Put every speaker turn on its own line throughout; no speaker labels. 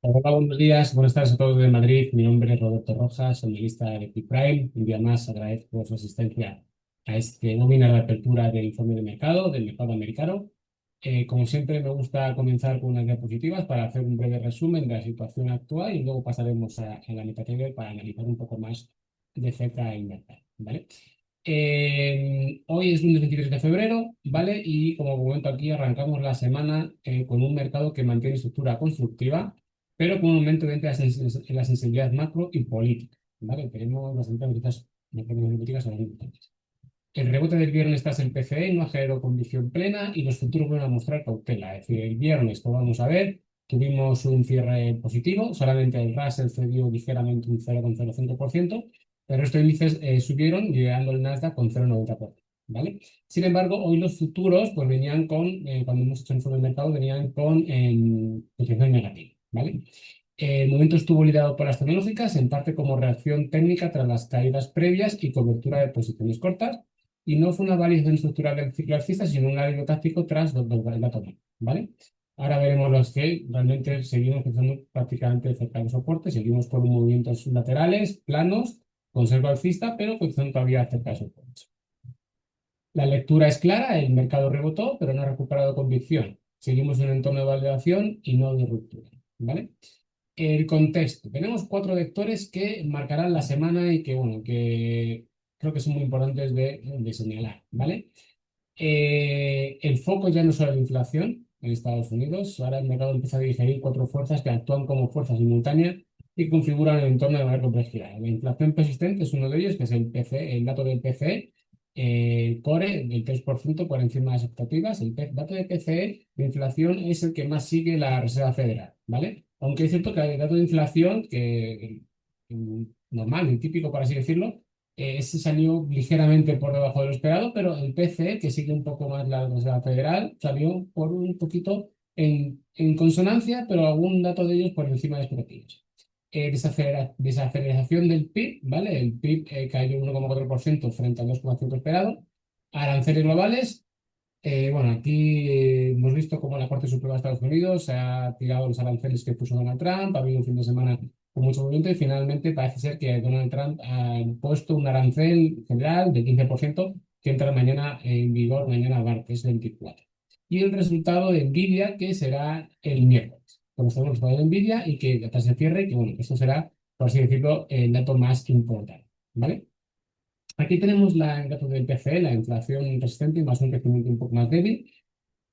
Hola, buenos días, buenas tardes a todos de Madrid. Mi nombre es Roberto Rojas, analista de Prime. Un día más agradezco su asistencia a este webinar de apertura del informe de mercado, del mercado americano. Como siempre, me gusta comenzar con unas diapositivas para hacer un breve resumen de la situación actual y luego pasaremos a la MetaTrader para analizar un poco más de cerca el mercado, ¿vale? Hoy es lunes 23 de febrero, ¿vale? Y como comento aquí, arrancamos la semana con un mercado que mantiene estructura constructiva pero con un aumento de en la sensibilidad macro y política, ¿vale? Tenemos bastantes noticias políticas ahora mismo. El rebote del viernes tras el PCE no ha generado convicción plena y los futuros van a mostrar cautela. Es decir, el viernes, como vamos a ver, tuvimos un cierre positivo, solamente el Russell cedió ligeramente un 0,05%, pero estos índices subieron, llegando el Nasdaq con 0,90%. ¿Vale? Sin embargo, hoy los futuros pues venían cuando hemos hecho el informe de mercado, venían con posición negativa. ¿Vale? El movimiento estuvo liderado por las tecnológicas, en parte como reacción técnica tras las caídas previas y cobertura de posiciones cortas, y no fue una validación estructural del ciclo alcista, sino un alivio táctico tras el dato macro, ¿vale? Ahora veremos los que realmente seguimos pensando prácticamente cerca del soporte, seguimos con movimientos laterales, planos, con sesgo alcista, pero con todavía cerca del soporte. La lectura es clara, el mercado rebotó, pero no ha recuperado convicción. Seguimos en un entorno de validación y no de ruptura, ¿vale? El contexto. Tenemos cuatro vectores que marcarán la semana y que, bueno, que creo que son muy importantes de señalar, ¿vale? El foco ya no es solo la inflación en Estados Unidos, ahora el mercado empieza a digerir cuatro fuerzas que actúan como fuerzas simultáneas y configuran el entorno de mayor complejidad. La inflación persistente es uno de ellos, que es el PC, el dato del PCE, el core del 3% por encima de las expectativas. Dato de PCE de inflación es el que más sigue la Reserva Federal, ¿vale? Aunque es cierto que el dato de inflación, que normal, el típico, por así decirlo, ese salió ligeramente por debajo de lo esperado, pero el PC, que sigue un poco más la Reserva Federal, salió por un poquito en consonancia, pero algún dato de ellos por encima de expectativas. Desaceleración del PIB, ¿vale? El PIB cayó 1,4% frente al 2,5% esperado. Aranceles globales, bueno, aquí hemos visto cómo la Corte Suprema de Estados Unidos ha tirado los aranceles que puso Donald Trump, ha habido un fin de semana con mucho movimiento y finalmente parece ser que Donald Trump ha puesto un arancel general del 15% que entra mañana en vigor, mañana martes 24. Y el resultado de Nvidia que será el miércoles. Conocemos el resultado de Nvidia y que hasta se cierre, que bueno, esto será, por así decirlo, el dato más importante, ¿vale? Aquí tenemos el dato del PCE, la inflación resistente, más un crecimiento un poco más débil.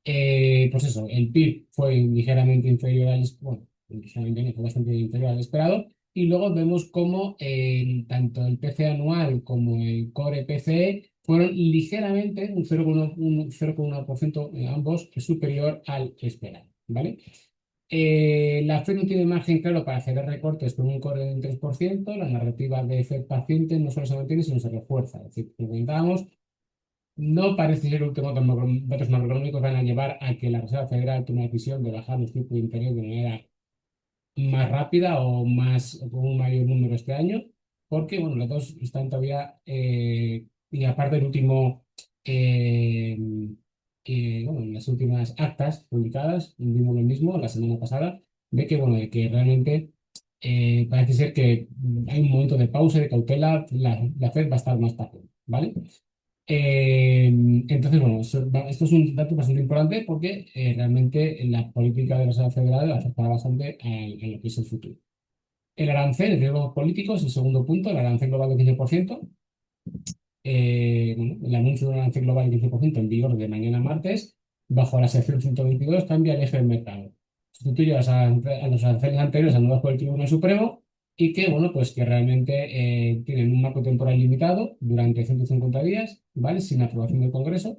Pues eso, el PIB fue ligeramente inferior bueno, ligeramente no, fue bastante inferior al esperado. Y luego vemos cómo tanto el PCE anual como el core PCE fueron ligeramente, un 0,1% ambos superior al esperado, ¿vale? La Fed no tiene margen claro para hacer recortes con un core del 3%. La narrativa de Fed paciente no solo se mantiene, sino se refuerza. Es decir, como comentábamos, no parece ser el último datos macroeconómicos van a llevar a que la Reserva Federal tome la decisión de bajar los tipos de interés de manera más rápida o más o con un mayor número este año, porque bueno, los dos están todavía, y aparte del último, eh, bueno, en las últimas actas publicadas, vimos lo mismo la semana pasada, de que bueno, de que realmente parece ser que hay un momento de pausa, de cautela, la Fed va a estar más paciente, ¿vale? Entonces, bueno, esto es un dato bastante importante porque realmente la política de la Reserva Federal afectará bastante a lo que es el futuro. El arancel, el riesgo político, es el segundo punto, el arancel global del 15%. Bueno, el anuncio de un arancel global del 15% en vigor de mañana martes, bajo la sección 122, cambia el eje del mercado. Sustituye a los aranceles anteriores anudados por el Tribunal Supremo y que, bueno, pues que realmente tienen un marco temporal limitado durante 150 días, ¿vale? Sin aprobación del Congreso.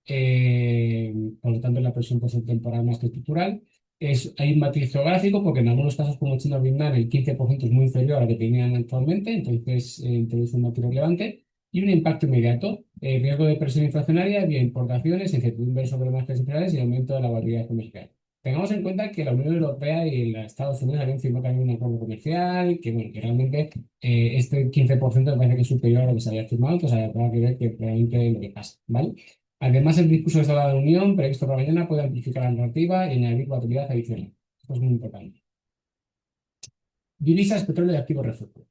Por lo tanto, la presión puede ser temporal más que estructural. Hay un matiz geográfico porque en algunos casos, como China o Vietnam, el 15% es muy inferior a lo que tenían actualmente, entonces introduce un matiz relevante. Y un impacto inmediato, riesgo de presión inflacionaria vía importaciones, incertidumbre sobre márgenes generales y aumento de la volatilidad comercial. Tengamos en cuenta que la Unión Europea y los Estados Unidos habían firmado también un acuerdo comercial, que, bueno, que realmente este 15% me parece que es superior a lo que se había firmado, entonces habrá que ver que realmente lo que pasa, ¿vale? Además, el discurso de Estado de la Unión previsto para mañana puede amplificar la narrativa y añadir volatilidad adicional. Esto es muy importante. Divisas, petróleo y activos refugio.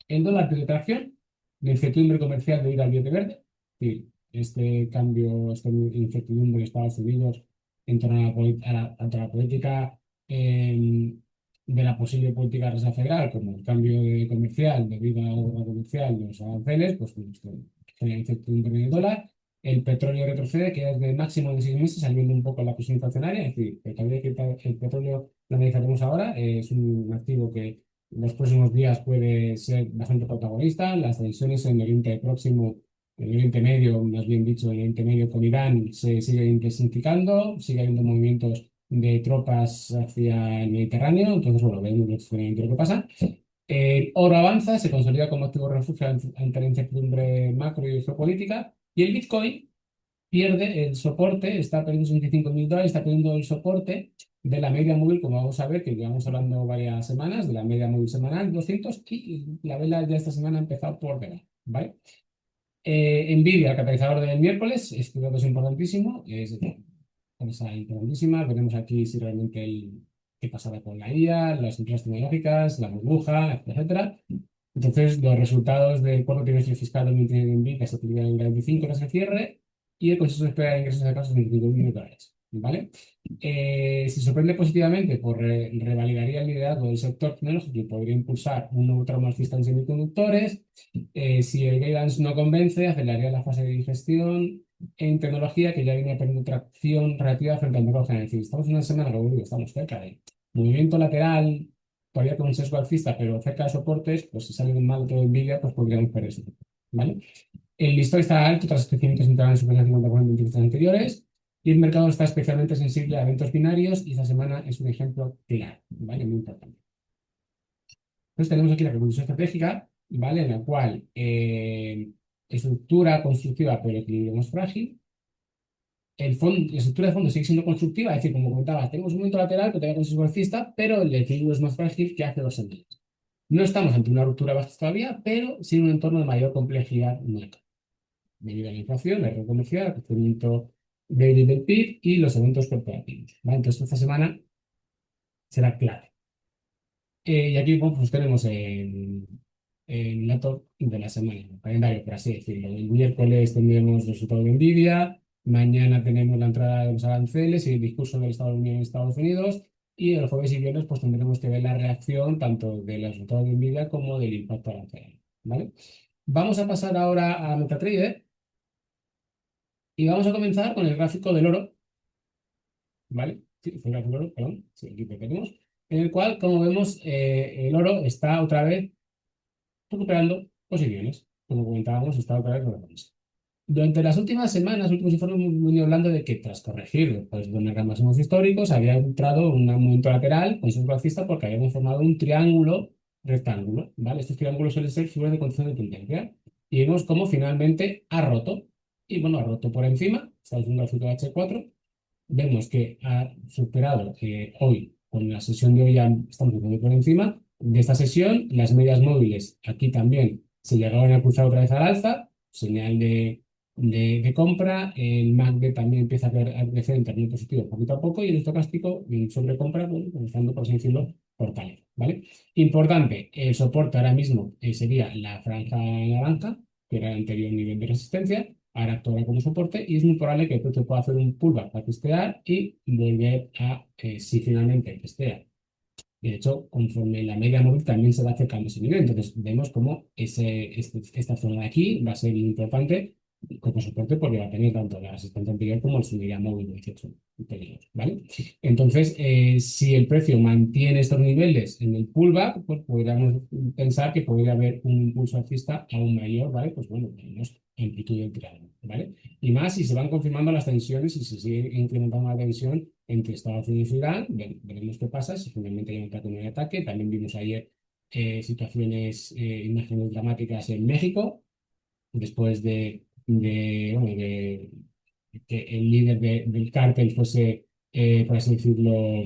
El dólar pierde tracción, la incertidumbre comercial debido al billete verde, es decir, este cambio, esta incertidumbre en Estados Unidos en torno a tanto a la política eh, de la posible política de Reserva Federal como el cambio comercial debido a la guerra comercial de los aranceles, pues esto genera incertidumbre en el dólar. El petróleo retrocede, que es de máximo de 6 meses, saliendo un poco la presión inflacionaria, es decir, que todavía que el petróleo lo analizaremos ahora, es un activo que en los próximos días puede ser bastante protagonista. Las tensiones en el Oriente Próximo, en el Oriente Medio, más bien dicho, en el Oriente Medio con Irán, se siguen intensificando, sigue habiendo movimientos de tropas hacia el Mediterráneo, entonces, bueno, veremos lo que pasa. El oro avanza, se consolida como activo refugio ante la incertidumbre macro y geopolítica, y el Bitcoin pierde el soporte, está perdiendo 65.000 dólares, está perdiendo el soporte de la media móvil, como vamos a ver, que llevamos hablando varias semanas, de la media móvil semanal, 200, y la vela ya esta semana ha empezado por debajo, ¿vale? Nvidia, el catalizador del miércoles, este dato es importantísimo, es cosa importantísima, veremos aquí si realmente qué pasará con la IA, las empresas tecnológicas, la burbuja, etcétera. Entonces, los resultados del cuarto trimestre fiscal 2023 de Nvidia se publican en el 25 tras el cierre y el consenso espera ingresos de casos de 25.000 dólares. ¿Vale? Si sorprende positivamente, pues revalidaría el liderazgo del sector tecnológico y podría impulsar un nuevo tramo alcista en semiconductores. Si el guidance no convence, aceleraría la fase de digestión en tecnología que ya viene perdiendo tracción relativa frente al mercado general. Es decir, estamos en una semana, como digo, estamos cerca de movimiento lateral, todavía con un sesgo alcista, pero cerca de soportes, pues si sale un mal todo Nvidia, pues podríamos perder ese tipo, ¿vale? El listón está alto tras crecimientos integrales superiores al 50% en trimestres anteriores y el mercado está especialmente sensible a eventos binarios y esta semana es un ejemplo claro, ¿vale? Muy importante. Entonces tenemos aquí la revolución estratégica, ¿vale? En la cual estructura constructiva pero equilibrio más frágil. La estructura de fondo sigue siendo constructiva, es decir, como comentaba, tenemos un momento lateral que todavía consigo alcista, pero el equilibrio es más frágil que hace 2 semanas. No estamos ante una ruptura bajista todavía, pero sí en un entorno de mayor complejidad nueva, debido a la inflación, el riesgo comercial, el crecimiento débil del PIB y los eventos corporativos, ¿vale? Entonces, esta semana será clave. Y aquí bueno, pues tenemos el dato de la semana, el calendario, por así decirlo. El miércoles tendremos los resultados de Nvidia, mañana tenemos la entrada de los aranceles y el discurso del Estado de la Unión en Estados Unidos, y el jueves y viernes pues tendremos que ver la reacción tanto de los resultados de Nvidia como del impacto arancelario, ¿vale? Vamos a pasar ahora a MetaTrader y vamos a comenzar con el gráfico del oro, ¿vale? Sí, fue el gráfico del oro, perdón, sí, aquí lo tenemos, en el cual, como vemos, el oro está otra vez recuperando posiciones. Como comentábamos, está otra vez recuperándose. Durante las últimas semanas, últimos informes, hemos venido hablando de que tras corregir pues, los máximos históricos, había entrado un movimiento lateral con sesgo alcista porque habíamos formado un triángulo rectángulo, ¿vale? Estos triángulos suelen ser figuras de condición de tendencia. Y vemos cómo finalmente ha roto. Y bueno, ha roto por encima, estamos viendo el gráfico de H4, vemos que ha superado hoy, con la sesión de hoy ya estamos muy por encima de esta sesión, las medias móviles aquí también se llegaban a cruzar otra vez al alza, señal de compra, el MACD también empieza a crecer en términos positivos poquito a poco y el estocástico sobre compra, bueno, comenzando por así decirlo, fortaleza, ¿vale? Importante, el soporte ahora mismo sería la franja naranja, que era el anterior nivel de resistencia, ahora actuará como soporte y es muy probable que el precio pueda hacer un pullback para testear y volver a, si finalmente testea. De hecho, conforme la media móvil también se va acercando a ese nivel. Entonces, vemos cómo esta zona de aquí va a ser importante como soporte porque va a tener tanto la resistencia anterior como su media móvil de 18 periodos, ¿vale? Entonces, si el precio mantiene estos niveles en el pullback, pues podríamos pensar que podría haber un impulso alcista aún mayor, ¿vale? Pues bueno, tenemos amplitud del triángulo, ¿vale? Y más si se van confirmando las tensiones y se sigue incrementando la tensión entre Estados Unidos y Irán, veremos qué pasa si finalmente hay un ataque o no hay ataque. También vimos ayer situaciones, imágenes dramáticas en México, después bueno, de que el líder del cártel fuese, por así decirlo,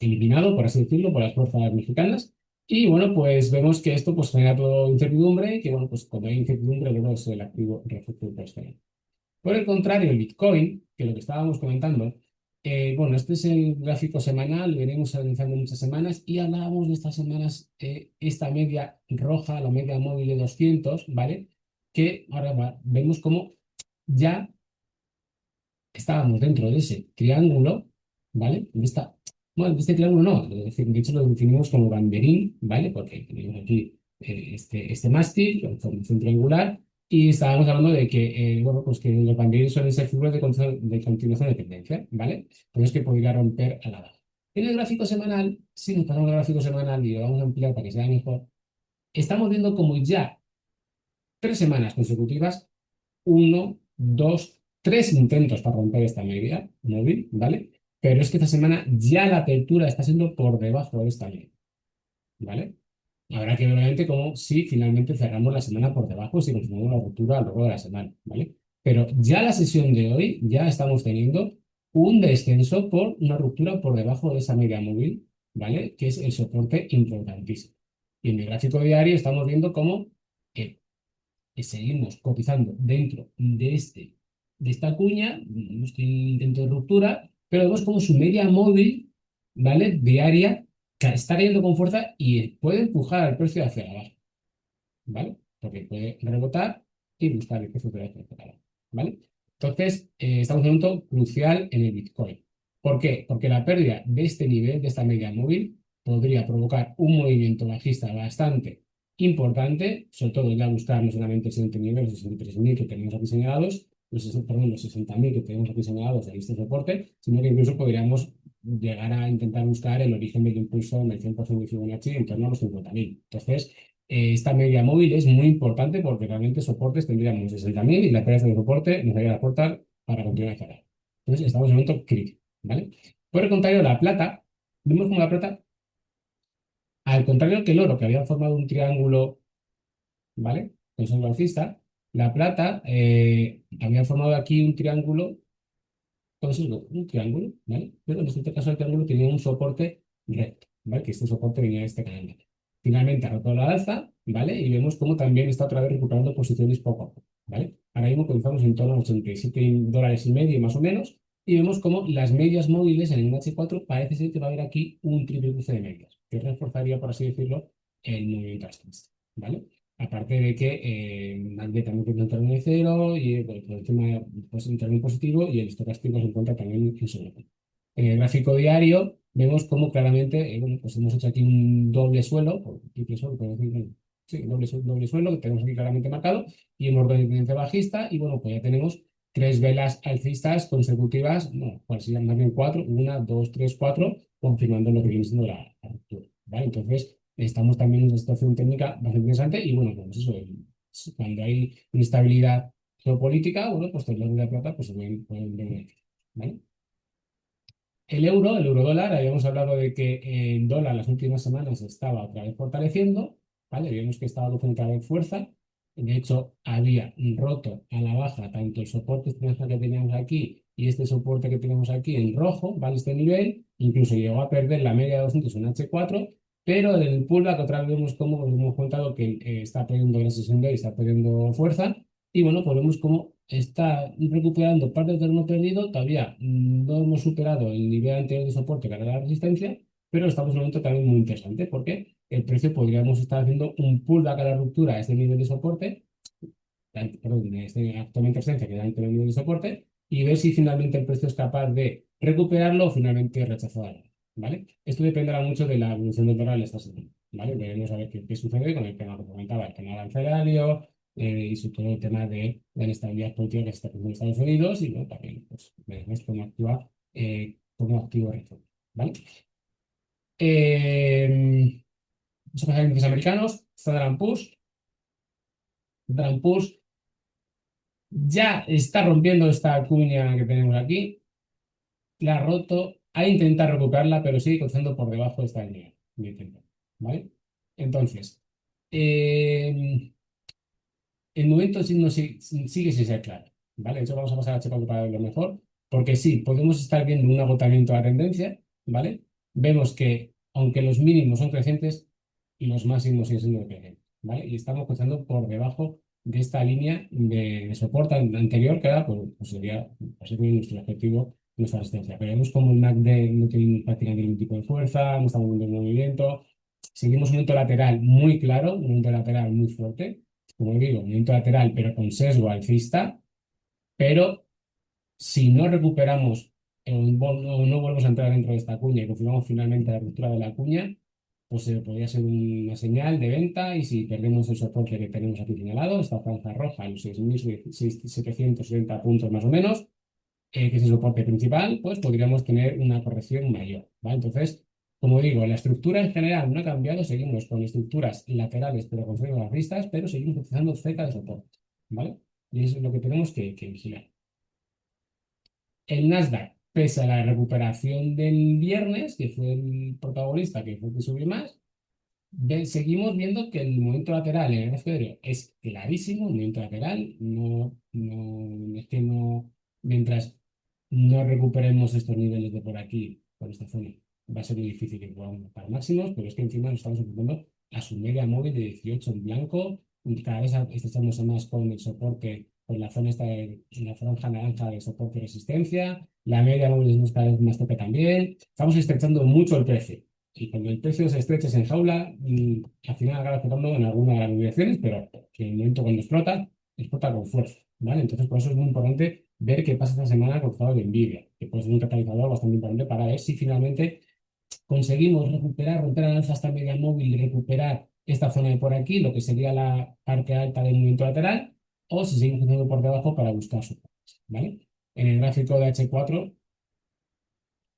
eliminado, por así decirlo, por las fuerzas mexicanas. Y bueno, pues vemos que esto pues genera todo incertidumbre y que bueno, pues cuando hay incertidumbre luego es el activo refugio por este. Por el contrario, el Bitcoin, que lo que estábamos comentando, Bueno, este es el gráfico semanal, lo venimos analizando muchas semanas y hablábamos de estas semanas, esta media roja, la media móvil de 200, ¿vale? Que ahora vemos como ya estábamos dentro de ese triángulo, ¿vale? Bueno, de este triángulo no, de hecho lo definimos como banderín, ¿vale? Porque tenemos aquí este mástil con formación triangular y estábamos hablando de que, bueno, pues que los banderines suelen ser figuras de continuación de tendencia, ¿vale? Pero es que podría romper a la baja. En el gráfico semanal, si nos pasamos al gráfico semanal y lo vamos a ampliar para que sea mejor, estamos viendo como ya 3 semanas consecutivas uno, dos, tres intentos para romper esta media móvil, ¿vale? Pero es que esta semana ya la apertura está siendo por debajo de esta media, ¿vale? Habrá que ver obviamente cómo si finalmente cerramos la semana por debajo, si continuamos la ruptura a lo largo de la semana, ¿vale? Pero ya la sesión de hoy ya estamos teniendo un descenso por una ruptura por debajo de esa media móvil, ¿vale? Que es el soporte importantísimo. Y en el gráfico diario estamos viendo cómo eh, seguimos cotizando dentro de esta cuña, no estoy en intento de ruptura, pero vemos como su media móvil, ¿vale? Diaria, está cayendo con fuerza y puede empujar al precio hacia abajo, ¿vale? Porque puede rebotar y buscar el precio de la, ¿vale? Entonces, estamos en un momento crucial en el Bitcoin. ¿Por qué? Porque la pérdida de este nivel, de esta media móvil, podría provocar un movimiento bajista bastante importante, sobre todo ya buscar no solamente el siguiente nivel, los 63.000 que tenemos aquí señalados, perdón, los 60.000 que tenemos aquí señalados de este soporte, sino que incluso podríamos llegar a intentar buscar el origen del impulso en el 100% de Fibonacci en torno a los 50.000. Entonces, esta media móvil es muy importante porque realmente soportes tendríamos 60.000 y la pérdida de soporte nos haría aportar para continuar a cerrar. Entonces estamos en un momento crítico, ¿vale? Por el contrario, la plata, vemos como la plata, al contrario que el oro, que había formado un triángulo, ¿vale? Con alcista, la plata había formado aquí un triángulo, entonces un triángulo, ¿vale? Pero en este caso el triángulo tenía un soporte recto, ¿vale? Que este soporte venía de este canal. Finalmente ha roto la alza, ¿vale? Y vemos cómo también está otra vez recuperando posiciones poco a poco, ¿vale? Ahora mismo comenzamos en torno a $87,5 más o menos, y vemos cómo las medias móviles en el H4 parece ser que va a haber aquí un triple cruce de medias, que reforzaría, por así decirlo, el movimiento alcista, ¿vale? Aparte de que Magde también tiene un término de cero y por el tema pues, un término positivo y el estocástico se encuentra también en su. En el gráfico diario vemos cómo claramente bueno, pues hemos hecho aquí un doble suelo, o triple suelo, podemos decir, bueno, sí, doble suelo que tenemos aquí claramente marcado y un orden de tendencia bajista y bueno, pues ya tenemos tres velas alcistas consecutivas, no, cuál serían más bien cuatro, una, dos, tres, cuatro, confirmando lo que viene siendo la ruptura, ¿vale? Entonces, estamos también en una situación técnica bastante interesante y bueno, pues eso, cuando hay inestabilidad geopolítica, bueno, pues los de la plata pues se pueden beneficiar, ¿vale? El euro dólar, habíamos hablado de que el dólar las últimas semanas estaba otra vez fortaleciendo, ¿vale? Vimos que estaba cogiendo otra vez fuerza. De hecho, había roto a la baja tanto el soporte que teníamos aquí y este soporte que tenemos aquí en rojo, ¿vale? Este nivel, incluso llegó a perder la media de 200 en H4, pero en el pullback otra vez vemos cómo nos hemos contado que está perdiendo la sesión de hoy, está perdiendo fuerza y bueno, pues vemos cómo está recuperando parte del terreno perdido. Todavía no hemos superado el nivel anterior de soporte que era la resistencia, pero estamos en un momento también muy interesante porque el precio podríamos estar haciendo un pullback a la ruptura a este nivel de soporte, perdón, de este actualmente resistencia que da el nivel de soporte, y ver si finalmente el precio es capaz de recuperarlo o finalmente rechazarlo. ¿Vale? Esto dependerá mucho de la evolución del dólar esta semana. ¿Vale? Veremos a ver qué sucede con el tema que comentaba, el tema arancelario, y sobre todo el tema de la inestabilidad política que se está produciendo en Estados Unidos y ¿no? También pues, veremos cómo actúa, cómo actúa Rezo, ¿vale? Vamos a pasar a índices americanos, Standard Poor's ya está rompiendo esta cuña que tenemos aquí, la ha roto, ha intentado recuperarla, pero sigue cotizando por debajo de esta línea, ¿vale? Entonces, eh, el momento sigue sin ser claro, ¿vale? De hecho, vamos a pasar a checar para verlo mejor, porque sí, podemos estar viendo un agotamiento de la tendencia, ¿vale? Vemos que, aunque los mínimos son crecientes, los máximos siguen siendo decrecientes, ¿vale? Y estamos cruzando por debajo de esta línea de soporte anterior, que era, pues sería nuestro objetivo nuestra resistencia. Pero vemos como el MACD no tiene prácticamente ningún tipo de fuerza, no está moviendo en movimiento. Seguimos un movimiento lateral muy claro, un movimiento lateral muy fuerte. Como digo, un movimiento lateral, pero con sesgo alcista. Pero si no recuperamos o no volvemos a entrar dentro de esta cuña y confirmamos finalmente la ruptura de la cuña, pues podría ser una señal de venta y si perdemos el soporte que tenemos aquí señalado, esta franja roja, los 6.770 puntos más o menos, que es el soporte principal, pues podríamos tener una corrección mayor, ¿vale? Entonces, como digo, la estructura en general no ha cambiado, seguimos con estructuras laterales pero con las vistas, pero seguimos utilizando cerca de soporte, ¿vale? Y eso es lo que tenemos que vigilar. El Nasdaq, pese a la recuperación del viernes, que fue el protagonista, que fue el que subió más, seguimos viendo que el movimiento lateral en el gráfico diario es clarísimo, el movimiento lateral, es que no, mientras no recuperemos estos niveles de por aquí, por esta zona, va a ser muy difícil que podamos buscar máximos, pero es que encima nos estamos enfrentando a su media móvil de 18 en blanco, y cada vez estamos más con el soporte, con la zona esta en la franja naranja de soporte y resistencia, la media móvil es cada vez más tope también, estamos estrechando mucho el precio. Y cuando el precio se estrecha en jaula, al final acaba explotando en alguna de las direcciones, pero que en el momento cuando explota, explota con fuerza, ¿vale? Entonces, por eso es muy importante ver qué pasa esta semana con el estado de Nvidia, que puede ser un catalizador bastante importante para ver si finalmente conseguimos recuperar, romper al alza esta media móvil y recuperar esta zona de por aquí, lo que sería la parte alta del movimiento lateral, o si seguimos haciendo por debajo para buscar soportes, ¿vale? En el gráfico de H4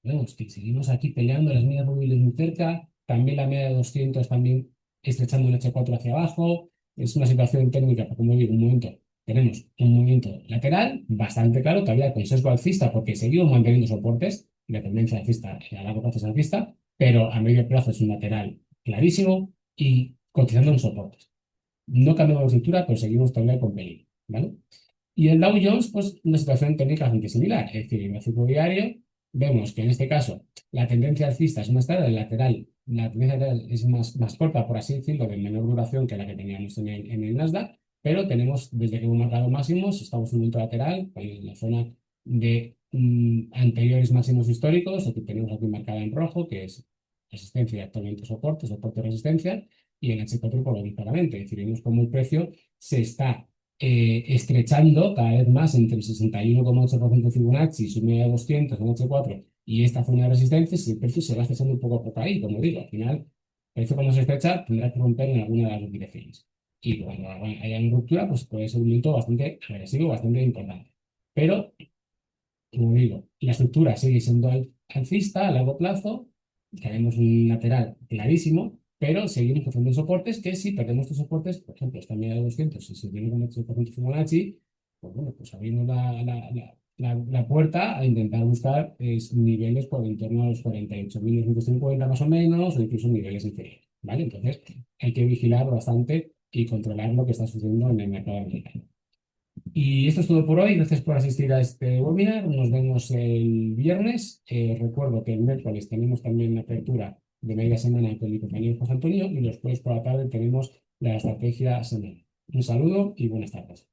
vemos que seguimos aquí peleando las medias móviles muy cerca, también la media de 200 también estrechando un H4 hacia abajo. Es una situación técnica, como digo, un momento, tenemos un movimiento lateral bastante claro, todavía con sesgo alcista, porque seguimos manteniendo soportes, la tendencia alcista a largo plazo es alcista, pero a medio plazo es un lateral clarísimo y cotizando en soportes. No cambiamos de estructura, pero seguimos todavía con peligro, ¿vale? Y el Dow Jones, pues una situación técnica bastante similar. Es decir, en el gráfico diario vemos que en este caso la tendencia alcista es más clara, el lateral, la tendencia lateral es más corta, por así decirlo, de menor duración que la que teníamos en el Nasdaq, pero tenemos, desde que hemos marcado máximos, estamos en un punto lateral, en la zona de anteriores máximos históricos, lo que tenemos aquí marcada en rojo, que es resistencia y actualmente soporte, soporte resistencia, y en H4 por lo mismo claramente. Es decir, vemos cómo el precio se está estrechando cada vez más entre el 61,8% Fibonacci, su media de 200 en H4 y esta zona de resistencia, si el precio se va estrechando un poco por ahí, como digo, al final, el precio cuando se estrecha tendrá que romper en alguna de las dos direcciones. Y cuando haya una ruptura, pues puede ser un movimiento bastante agresivo, bastante importante. Pero como digo, la estructura sigue siendo alcista a largo plazo, tenemos un lateral clarísimo, pero seguimos haciendo soportes que si perdemos estos soportes, por ejemplo, esta media de 200, si se tiene como 8% Fibonacci, pues bueno, pues abrimos la puerta a intentar buscar niveles por en torno a los 48.950 más o menos, o incluso niveles inferiores, ¿vale? Entonces hay que vigilar bastante y controlar lo que está sucediendo en el mercado americano. Y esto es todo por hoy. Gracias por asistir a este webinar. Nos vemos el viernes. Recuerdo que el miércoles tenemos también la apertura de media semana con mi compañero José Antonio y los jueves por la tarde tenemos la estrategia semanal. Un saludo y buenas tardes.